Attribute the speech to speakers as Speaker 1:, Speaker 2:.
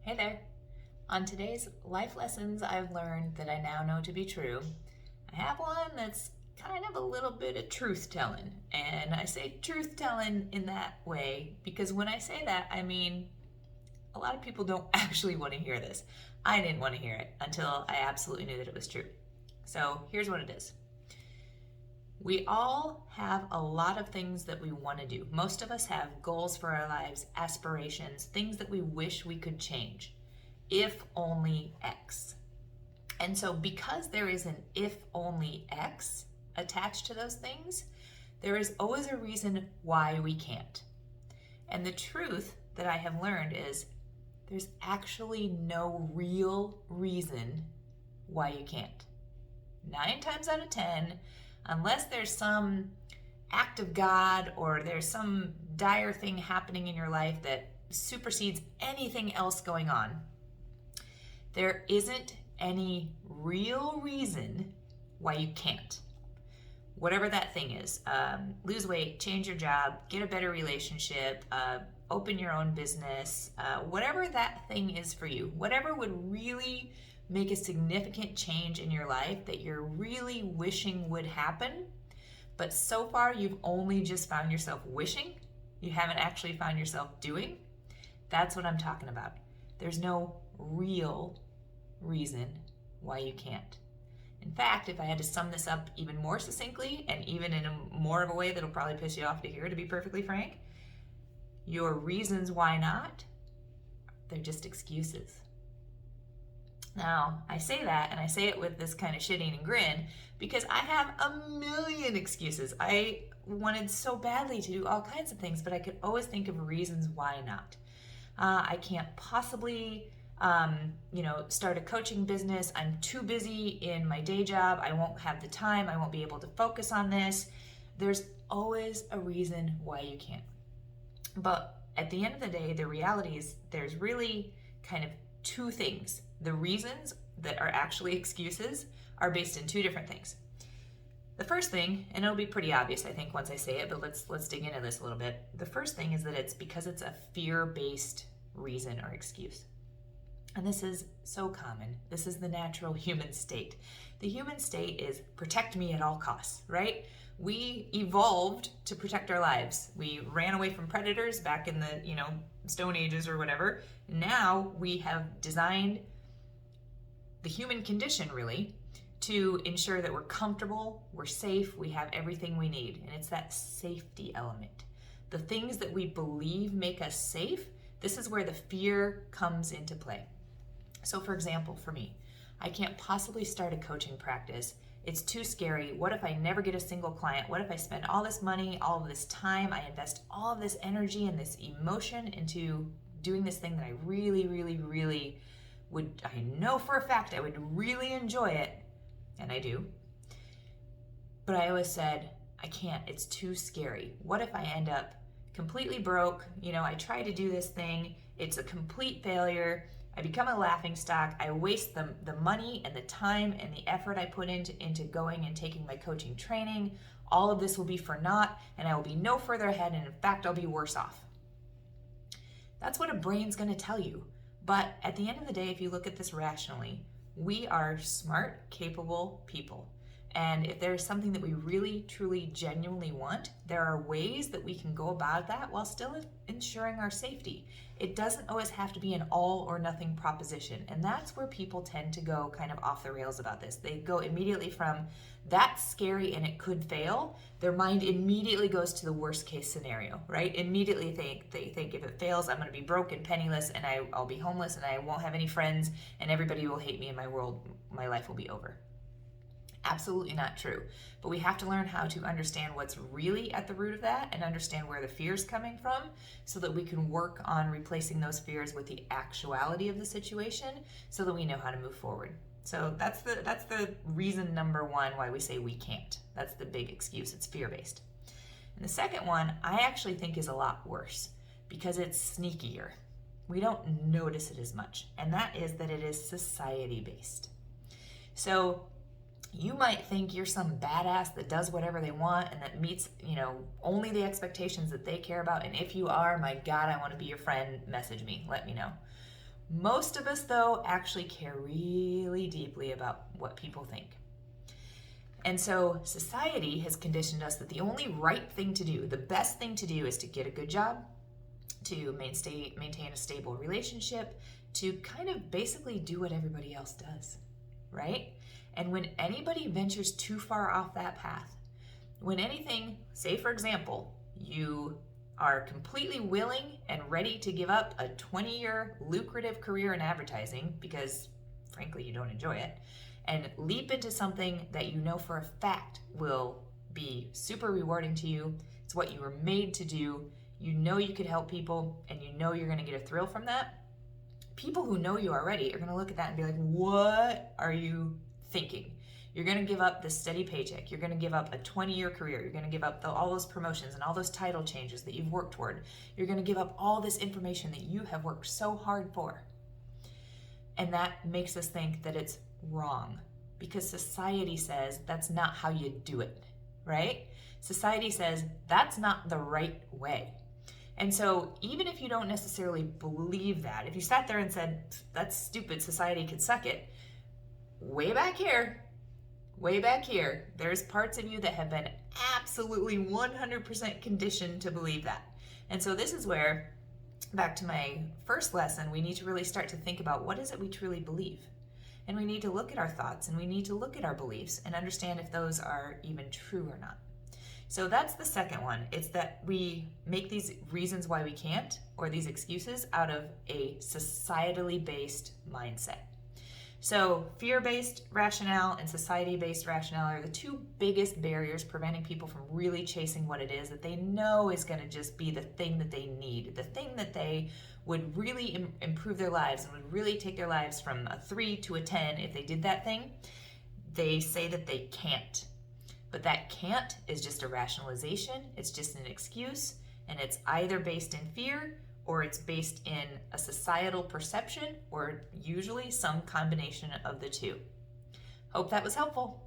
Speaker 1: Hey there. On today's life lessons I've learned that I now know to be true, I have one that's kind of a little bit of truth telling. And I say truth telling in that way because when I say that, I mean a lot of people don't actually want to hear this. I didn't want to hear it until I absolutely knew that it was true. So here's what it is. We all have a lot of things that we want to do. Most of us have goals for our lives, aspirations, things that we wish we could change. If only X. And so because there is an if only X attached to those things, there is always a reason why we can't. And the truth that I have learned is there's actually no real reason why you can't. 9 times out of 10, unless there's some act of God or there's some dire thing happening in your life that supersedes anything else going on, there isn't any real reason why you can't. Whatever that thing is, lose weight, change your job, get a better relationship, open your own business, whatever that thing is for you, whatever would really make a significant change in your life that you're really wishing would happen, but so far you've only just found yourself wishing, you haven't actually found yourself doing. That's what I'm talking about. There's no real reason why you can't. In fact, if I had to sum this up even more succinctly and even in more of a way that'll probably piss you off to hear, to be perfectly frank, your reasons why not, they're just excuses. Now, I say that, and I say it with this kind of shit-eating grin, because I have a million excuses. I wanted so badly to do all kinds of things, but I could always think of reasons why not. I can't possibly, start a coaching business. I'm too busy in my day job. I won't have the time. I won't be able to focus on this. There's always a reason why you can't. But at the end of the day, the reality is there's really kind of two things. The reasons that are actually excuses are based in two different things. The first thing, and it'll be pretty obvious, I think, once I say it, but let's dig into this a little bit. The first thing is that it's because it's a fear-based reason or excuse. And this is so common. This is the natural human state. The human state is protect me at all costs, right? We evolved to protect our lives. We ran away from predators back in the, Stone Ages or whatever. Now we have designed the human condition, really, to ensure that we're comfortable, we're safe, we have everything we need. And it's that safety element. The things that we believe make us safe, this is where the fear comes into play. So for example, for me, I can't possibly start a coaching practice. It's too scary. What if I never get a single client? What if I spend all this money, all of this time, I invest all of this energy and this emotion into doing this thing that I really, really, really I know for a fact I would really enjoy it, and I do. But I always said, I can't, it's too scary. What if I end up completely broke? I try to do this thing, it's a complete failure. I become a laughingstock. I waste the money and the time and the effort I put into going and taking my coaching training. All of this will be for naught, and I will be no further ahead, and in fact, I'll be worse off. That's what a brain's going to tell you. But at the end of the day, if you look at this rationally, we are smart, capable people. And if there's something that we really, truly, genuinely want, there are ways that we can go about that while still ensuring our safety. It doesn't always have to be an all or nothing proposition. And that's where people tend to go kind of off the rails about this. They go immediately from, that's scary and it could fail. Their mind immediately goes to the worst case scenario, right? Immediately they think if it fails, I'm going to be broke and penniless and I'll be homeless and I won't have any friends and everybody will hate me and my life will be over. Absolutely not true. But we have to learn how to understand what's really at the root of that and understand where the fear's coming from so that we can work on replacing those fears with the actuality of the situation so that we know how to move forward. So that's the reason number one why we say we can't. That's the big excuse. It's fear-based. And the second one I actually think is a lot worse because it's sneakier. We don't notice it as much. And that is that it is society-based. So you might think you're some badass that does whatever they want and that meets, only the expectations that they care about. And if you are, my God, I want to be your friend, message me, let me know. Most of us, though, actually care really deeply about what people think. And so society has conditioned us that the only right thing to do, the best thing to do, is to get a good job, to maintain a stable relationship, to kind of basically do what everybody else does, right? And when anybody ventures too far off that path, when anything, say for example, you are completely willing and ready to give up a 20-year lucrative career in advertising because frankly you don't enjoy it, and leap into something that you know for a fact will be super rewarding to you, it's what you were made to do, you know you could help people, and you know you're going to get a thrill from that, people who know you already are going to look at that and be like, what are you thinking? You're going to give up the steady paycheck. You're going to give up a 20-year career. You're going to give up all those promotions and all those title changes that you've worked toward. You're going to give up all this information that you have worked so hard for. And that makes us think that it's wrong because society says that's not how you do it, right? Society says that's not the right way. And so even if you don't necessarily believe that, if you sat there and said, that's stupid, society could suck it, way back here, there's parts of you that have been absolutely 100% conditioned to believe that. And so this is where, back to my first lesson, we need to really start to think about what is it we truly believe. And we need to look at our thoughts and we need to look at our beliefs and understand if those are even true or not. So that's the second one. It's that we make these reasons why we can't, or these excuses, out of a societally based mindset. So fear-based rationale and society-based rationale are the two biggest barriers preventing people from really chasing what it is that they know is going to just be the thing that they need, the thing that they would really improve their lives and would really take their lives from a 3 to a 10 if they did that thing. They say that they can't. But that can't is just a rationalization, it's just an excuse, and it's either based in fear or it's based in a societal perception, or usually some combination of the two. Hope that was helpful.